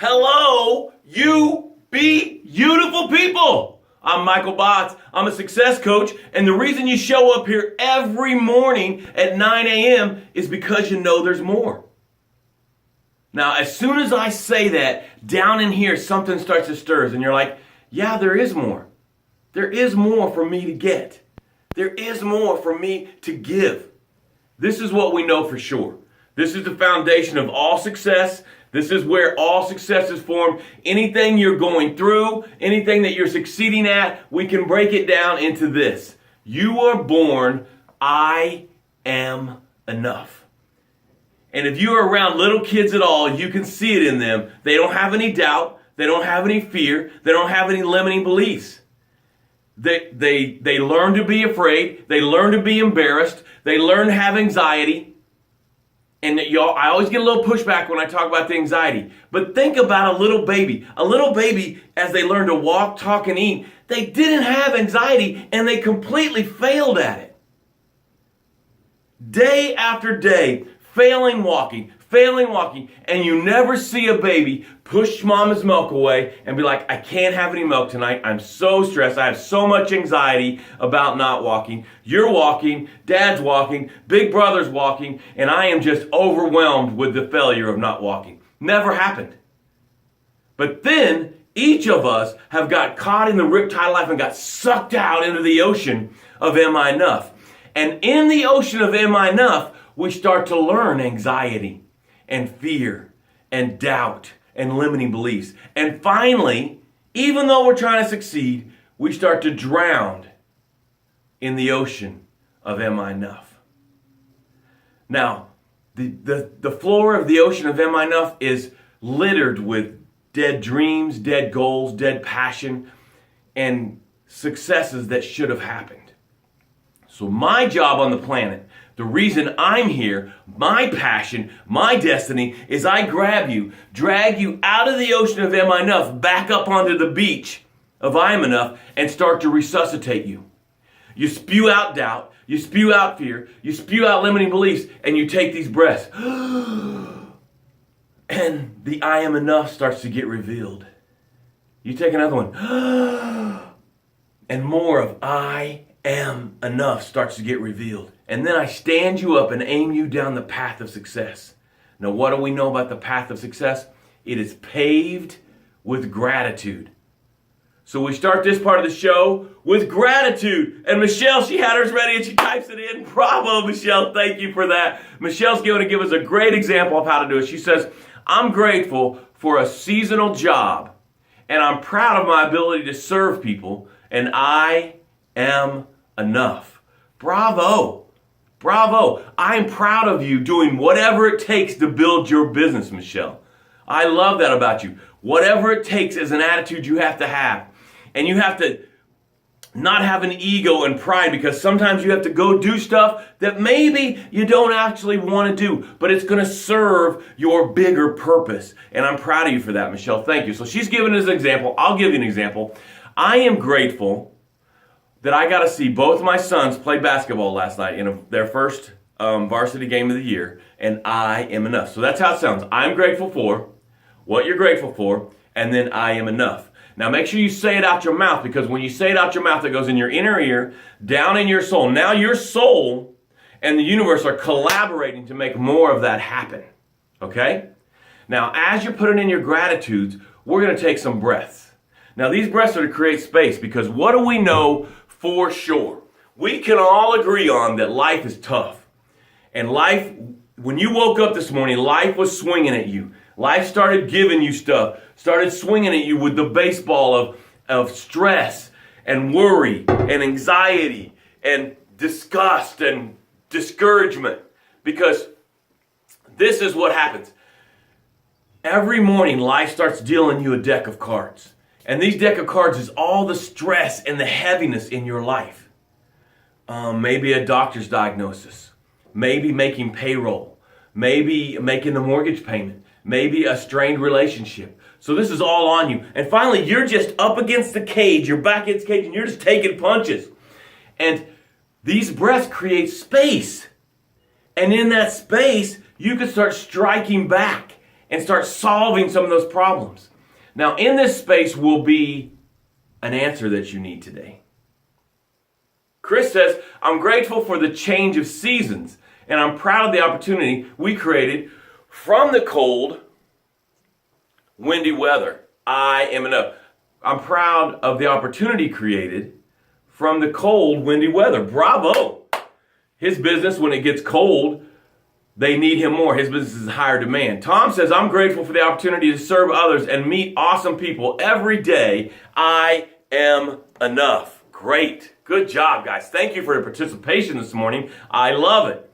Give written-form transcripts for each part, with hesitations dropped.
Hello, you beautiful people. I'm Michael Botts. I'm a success coach, and the reason you show up here every morning at 9 a.m. is because you know there's more. Now, as soon as I say that, down in here, something starts to stir, and you're like, yeah, there is more. There is more for me to get. There is more for me to give. This is what we know for sure. This is the foundation of all success. This is where all success is formed. Anything you're going through, anything that you're succeeding at, we can break it down into this. You are born, I am enough. And if you are around little kids at all, you can see it in them. They don't have any doubt. They don't have any fear. They don't have any limiting beliefs. They learn to be afraid. They learn to be embarrassed. They learn to have anxiety. And y'all, I always get a little pushback when I talk about the anxiety. But think about a little baby. A little baby, as they learn to walk, talk, and eat, they didn't have anxiety and they completely failed at it. Day after day, failing walking, and you never see a baby push mama's milk away and be like, I can't have any milk tonight. I'm so stressed. I have so much anxiety about not walking. You're walking, dad's walking, big brother's walking, and I am just overwhelmed with the failure of not walking. Never happened. But then each of us have got caught in the riptide of life and got sucked out into the ocean of am I enough? And in the ocean of am I enough, we start to learn anxiety and fear and doubt and limiting beliefs. And finally, even though we're trying to succeed, we start to drown in the ocean of am I enough? Now, the floor of the ocean of am I enough is littered with dead dreams, dead goals, dead passion, and successes that should have happened. So my job on the planet, the reason I'm here, my passion, my destiny, is I grab you, drag you out of the ocean of am I enough, back up onto the beach of I am enough, and start to resuscitate you. You spew out doubt, you spew out fear, you spew out limiting beliefs, and you take these breaths. And the I am enough starts to get revealed. You take another one. And more of I am enough starts to get revealed. And then I stand you up and aim you down the path of success. Now, what do we know about the path of success? It is paved with gratitude. So we start this part of the show with gratitude. And Michelle, she had hers ready and she types it in. Bravo, Michelle. Thank you for that. Michelle's going to give us a great example of how to do it. She says, I'm grateful for a seasonal job, and I'm proud of my ability to serve people, and I am enough. Bravo. Bravo. I'm proud of you doing whatever it takes to build your business, Michelle. I love that about you. Whatever it takes is an attitude you have to have. And you have to not have an ego and pride, because sometimes you have to go do stuff that maybe you don't actually want to do, but it's going to serve your bigger purpose. And I'm proud of you for that, Michelle. Thank you. So she's given us an example. I'll give you an example. I am grateful that I got to see both my sons play basketball last night in their first varsity game of the year, and I am enough. So that's how it sounds. I'm grateful for what you're grateful for, and then I am enough. Now make sure you say it out your mouth, because when you say it out your mouth, it goes in your inner ear, down in your soul. Now your soul and the universe are collaborating to make more of that happen. Okay? Now as you're putting in your gratitudes, we're going to take some breaths. Now these breaths are to create space, because what do we know for sure? We can all agree on that life is tough. And life, when you woke up this morning, life was swinging at you. Life started giving you stuff, started swinging at you with the baseball of stress and worry and anxiety and disgust and discouragement. Because this is what happens. Every morning, life starts dealing you a deck of cards. And these deck of cards is all the stress and the heaviness in your life. Maybe a doctor's diagnosis. Maybe making payroll. Maybe making the mortgage payment. Maybe a strained relationship. So this is all on you. And finally, you're just up against the cage. You're back against the cage and you're just taking punches. And these breaths create space. And in that space, you can start striking back and start solving some of those problems. Now, in this space will be an answer that you need today. Chris says, I'm grateful for the change of seasons, and I'm proud of the opportunity we created from the cold, windy weather. I am enough. I'm proud of the opportunity created from the cold, windy weather. Bravo! His business, when it gets cold, they need him more. His business is higher demand. Tom says, I'm grateful for the opportunity to serve others and meet awesome people every day. I am enough. Great. Good job, guys. Thank you for your participation this morning. I love it.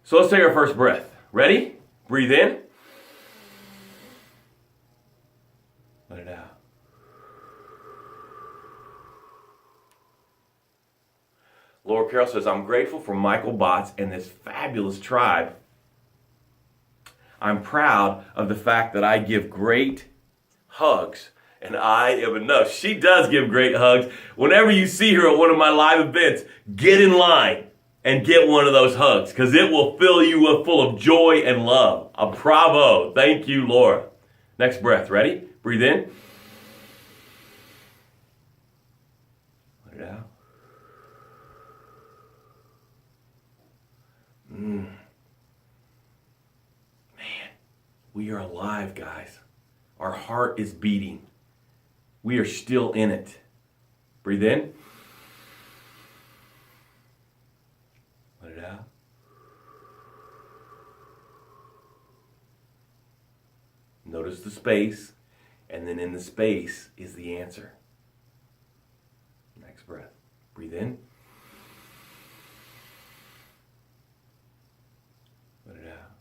So let's take our first breath. Ready? Breathe in. Let it out. Laura Carroll says, I'm grateful for Michael Botts and this fabulous tribe. I'm proud of the fact that I give great hugs and I am enough. She does give great hugs. Whenever you see her at one of my live events, get in line and get one of those hugs because it will fill you up full of joy and love. A bravo. Thank you, Laura. Next breath. Ready? Breathe in. Let it out. Man, we are alive, guys. Our heart is beating. We are still in it. Breathe in. Let it out. Notice the space, and then in the space is the answer. Next breath. Breathe in. Let it out.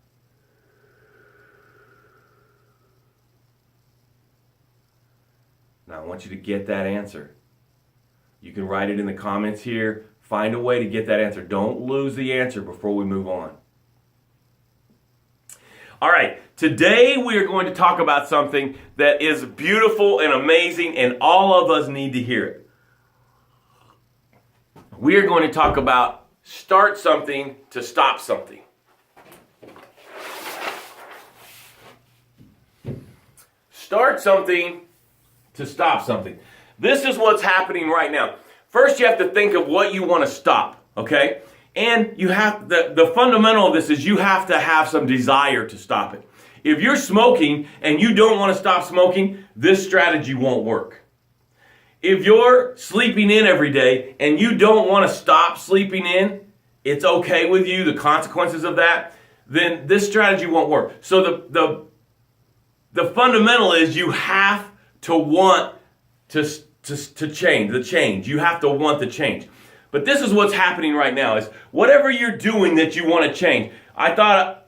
Now I want you to get that answer. You can write it in the comments here. Find a way to get that answer. Don't lose the answer before we move on. All right, today we are going to talk about something that is beautiful and amazing, and all of us need to hear it. We are going to talk about start something to stop something. Start something to stop something. This is what's happening right now. First, you have to think of what you want to stop, okay? And you have the fundamental of this is you have to have some desire to stop it. If you're smoking and you don't want to stop smoking, this strategy won't work. If you're sleeping in every day and you don't want to stop sleeping in, it's okay with you, the consequences of that, then this strategy won't work. So the fundamental is you have to want to change, the change. You have to want the change. But this is what's happening right now is whatever you're doing that you want to change. I kind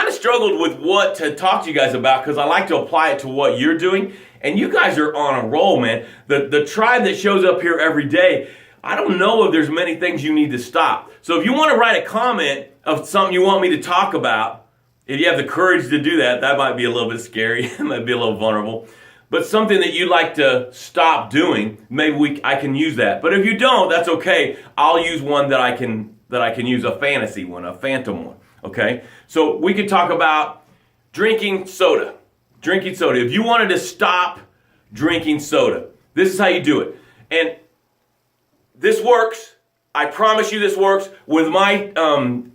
of struggled with what to talk to you guys about because I like to apply it to what you're doing. And you guys are on a roll, man. The tribe that shows up here every day, I don't know if there's many things you need to stop. So if you want to write a comment of something you want me to talk about, if you have the courage to do that, that might be a little bit scary. It might be a little vulnerable. But something that you'd like to stop doing, maybe I can use that. But if you don't, that's okay. I'll use one that I can use, a fantasy one, a phantom one. Okay? So we could talk about drinking soda. Drinking soda. If you wanted to stop drinking soda, this is how you do it. And this works. I promise you this works. With my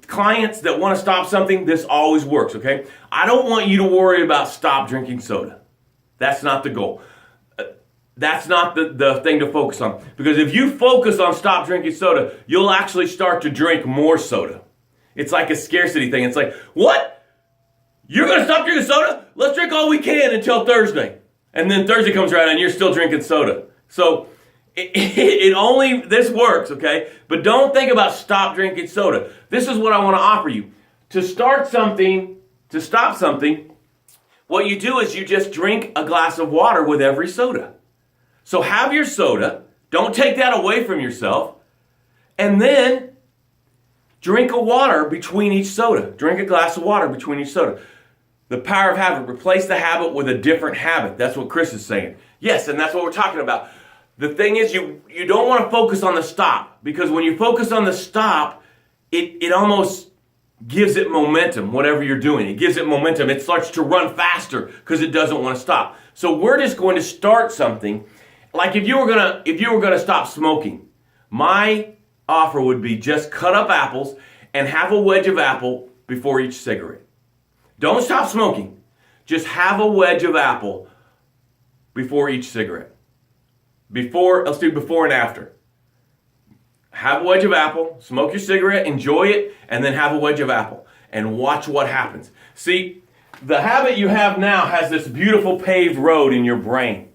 clients that want to stop something, this always works, okay? I don't want you to worry about stop drinking soda. That's not the goal. That's not the thing to focus on. Because if you focus on stop drinking soda, you'll actually start to drink more soda. It's like a scarcity thing. It's like, what? You're going to stop drinking soda? Let's drink all we can until Thursday. And then Thursday comes around and you're still drinking soda. So this works, okay? But don't think about stop drinking soda. This is what I want to offer you. To start something, to stop something, what you do is you just drink a glass of water with every soda. So have your soda, don't take that away from yourself, and then drink a water between each soda. Drink a glass of water between each soda. The power of habit. Replace the habit with a different habit. That's what Chris is saying. Yes, and that's what we're talking about. The thing is you don't want to focus on the stop, because when you focus on the stop, it almost gives it momentum, whatever you're doing. It gives it momentum. It starts to run faster because it doesn't want to stop. So we're just going to start something. Like if you were gonna stop smoking, my offer would be just cut up apples and have a wedge of apple before each cigarette. Don't stop smoking. Just have a wedge of apple before each cigarette. Let's do before and after. Have a wedge of apple, smoke your cigarette, enjoy it, and then have a wedge of apple. And watch what happens. See, the habit you have now has this beautiful paved road in your brain.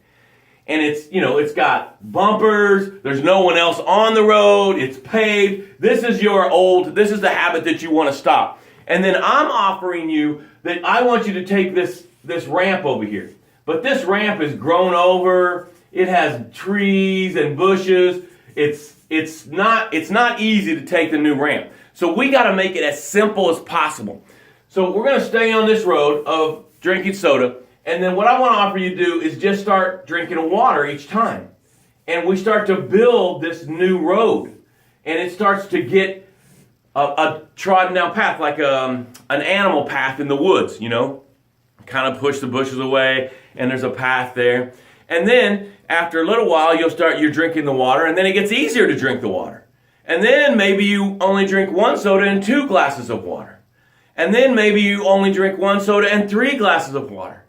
And it's got bumpers, there's no one else on the road, it's paved. This is the habit that you want to stop. And then I'm offering you that I want you to take this ramp over here. But this ramp is grown over, it has trees and bushes. It's not easy to take the new ramp. So we got to make it as simple as possible. So we're going to stay on this road of drinking soda. And then what I want to offer you to do is just start drinking water each time. And we start to build this new road. And it starts to get a trodden down path, like an animal path in the woods, Kind of push the bushes away, and there's a path there. And then after a little while, you're drinking the water, and then it gets easier to drink the water. And then maybe you only drink 1 soda and 2 glasses of water. And then maybe you only drink 1 soda and 3 glasses of water.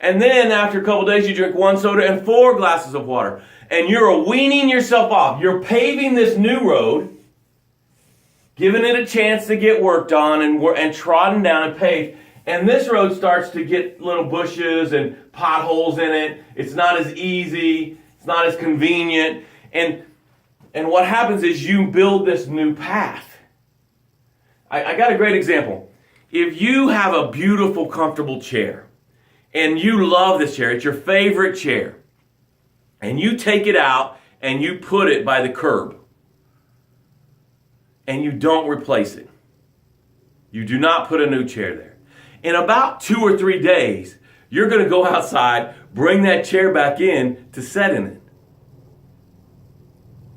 And then after a couple days, you drink 1 soda and 4 glasses of water. And you're weaning yourself off. You're paving this new road, giving it a chance to get worked on and trodden down and paved. And this road starts to get little bushes and potholes in it. It's not as easy. It's not as convenient. And what happens is you build this new path. I got a great example. If you have a beautiful, comfortable chair, and you love this chair, it's your favorite chair, and you take it out and you put it by the curb, and you don't replace it. You do not put a new chair there. In about 2 or 3 days, you're going to go outside, bring that chair back in to sit in it.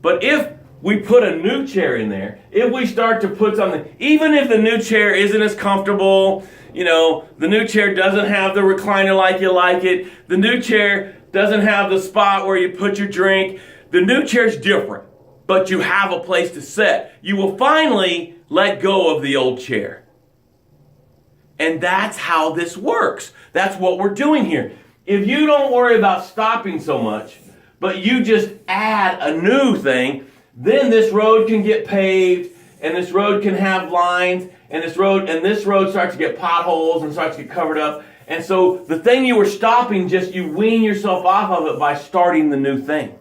But if we put a new chair in there, if we start to put something, even if the new chair isn't as comfortable, the new chair doesn't have the recliner like you like it, the new chair doesn't have the spot where you put your drink, the new chair's different, but you have a place to sit. You will finally let go of the old chair. And that's how this works. That's what we're doing here. If you don't worry about stopping so much, but you just add a new thing, then this road can get paved, and this road can have lines, and this road starts to get potholes and starts to get covered up. And so the thing you were stopping, just you wean yourself off of it by starting the new thing.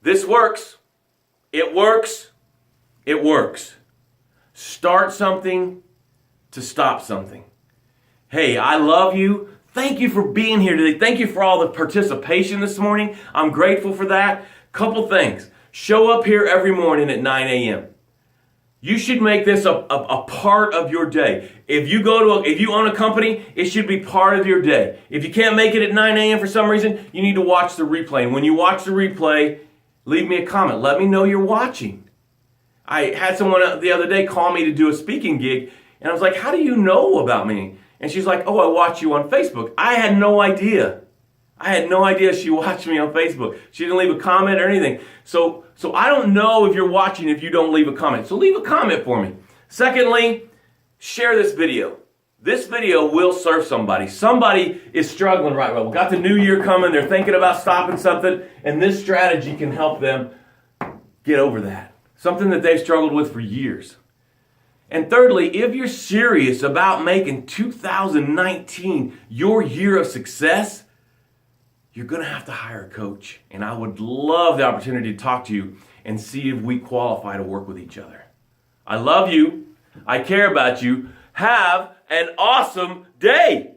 This works. It works. It works. Start something to stop something. Hey, I love you. Thank you for being here today. Thank you for all the participation this morning. I'm grateful for that. Couple things. Show up here every morning at 9 a.m. You should make this a part of your day. If you own a company, it should be part of your day. If you can't make it at 9 a.m. for some reason, you need to watch the replay. And when you watch the replay, leave me a comment. Let me know you're watching. I had someone the other day call me to do a speaking gig, and I was like, how do you know about me? And she's like, oh, I watch you on Facebook. I had no idea. She watched me on Facebook. She didn't leave a comment or anything. So I don't know if you're watching if you don't leave a comment. So leave a comment for me. Secondly, share this video. This video will serve somebody. Somebody is struggling right now. We've got the new year coming. They're thinking about stopping something, and this strategy can help them get over that. Something that they've struggled with for years. And thirdly, if you're serious about making 2019 your year of success, you're going to have to hire a coach. And I would love the opportunity to talk to you and see if we qualify to work with each other. I love you. I care about you. Have an awesome day.